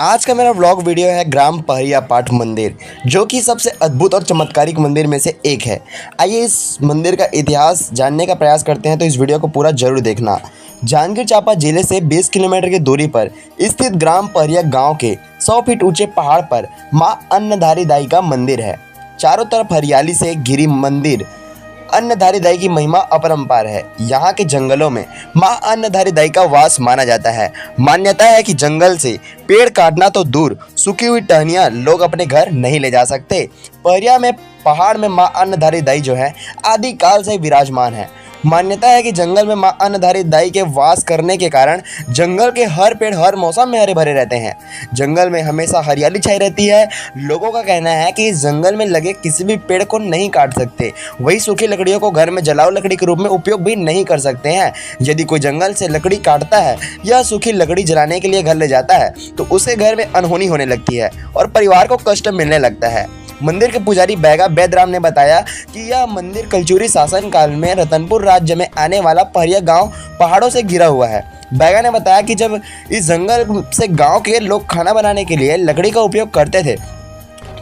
आज का मेरा व्लॉग वीडियो है ग्राम पहरिया पाठ मंदिर, जो कि सबसे अद्भुत और चमत्कारिक मंदिर में से एक है। आइए इस मंदिर का इतिहास जानने का प्रयास करते हैं, तो इस वीडियो को पूरा जरूर देखना। जांजगीर चांपा जिले से 20 किलोमीटर की दूरी पर स्थित ग्राम पहरिया गांव के 100 फीट ऊंचे पहाड़ पर माँ अन्नधारी दाई का मंदिर है। चारों तरफ हरियाली से घिरी मंदिर अन्नधारी दाई की महिमा अपरंपार है। यहाँ के जंगलों में माँ अन्नधारी दाई का वास माना जाता है। मान्यता है कि जंगल से पेड़ काटना तो दूर, सूखी हुई टहनियाँ लोग अपने घर नहीं ले जा सकते। पहरिया में पहाड़ में माँ अन्नधारी दाई जो है आदि काल से विराजमान है। मान्यता है कि जंगल में माँ अन्नधारी दाई के वास करने के कारण जंगल के हर पेड़ हर मौसम में हरे भरे रहते हैं। जंगल में हमेशा हरियाली छाई रहती है। लोगों का कहना है कि इस जंगल में लगे किसी भी पेड़ को नहीं काट सकते। वही सूखी लकड़ियों को घर में जलाऊ लकड़ी के रूप में उपयोग भी नहीं कर सकते हैं। यदि कोई जंगल से लकड़ी काटता है या सूखी लकड़ी जलाने के लिए घर ले जाता है तो उसके घर में अनहोनी होने लगती है और परिवार को कष्ट मिलने लगता है। मंदिर के पुजारी बैगा बैदराम ने बताया कि यह मंदिर कलचुरी शासन काल में रतनपुर राज्य में आने वाला पहरिया गांव पहाड़ों से घिरा हुआ है। बैगा ने बताया कि जब इस जंगल से गांव के लोग खाना बनाने के लिए लकड़ी का उपयोग करते थे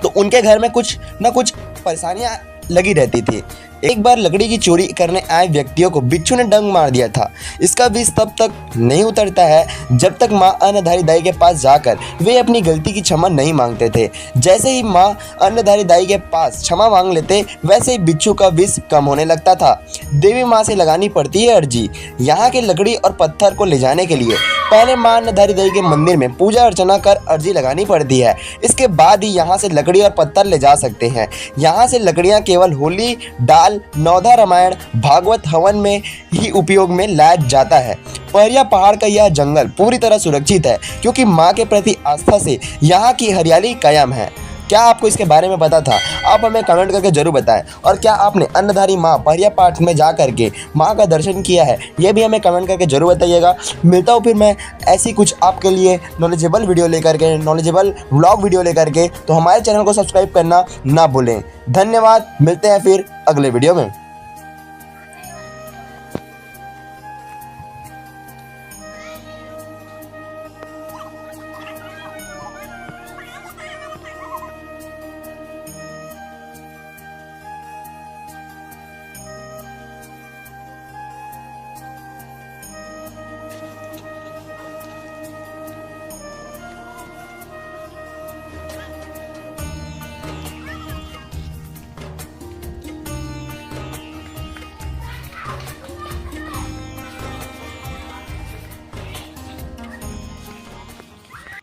तो उनके घर में कुछ न कुछ परेशानियां लगी रहती थी। एक बार लकड़ी की चोरी करने आए व्यक्तियों को बिच्छू ने डंक मार दिया था। इसका विष तब तक नहीं उतरता है जब तक माँ अन्नधारी दाई के पास जाकर वे अपनी गलती की क्षमा नहीं मांगते थे। जैसे ही माँ अन्नधारी दाई के पास क्षमा मांग लेते वैसे ही बिच्छू का विष कम होने लगता था। देवी माँ से लगानी पड़ती है अर्जी। यहाँ के लकड़ी और पत्थर को ले जाने के लिए पहले माँ अन्नधारी दाई के मंदिर में पूजा अर्चना कर अर्जी लगानी पड़ती है। इसके बाद ही यहाँ से लकड़ी और पत्थर ले जा सकते हैं। यहाँ से लकड़ियाँ केवल होली, डाल, नौधा, रामायण, भागवत हवन में ही उपयोग में लाया जाता है। पहरिया पहाड़ का यह जंगल पूरी तरह सुरक्षित है क्योंकि माँ के प्रति आस्था से यहाँ की हरियाली कायम है। क्या आपको इसके बारे में पता था? आप हमें कमेंट करके जरूर बताएं। और क्या आपने अन्नधारी माँ पहरिया पाठ में जा करके माँ का दर्शन किया है, ये भी हमें कमेंट करके जरूर बताइएगा। मिलता हूँ फिर मैं ऐसी कुछ आपके लिए नॉलेजेबल वीडियो लेकर के, नॉलेजेबल व्लॉग वीडियो लेकर के। तो हमारे चैनल को सब्सक्राइब करना ना भूलें। धन्यवाद। मिलते हैं फिर अगले वीडियो में।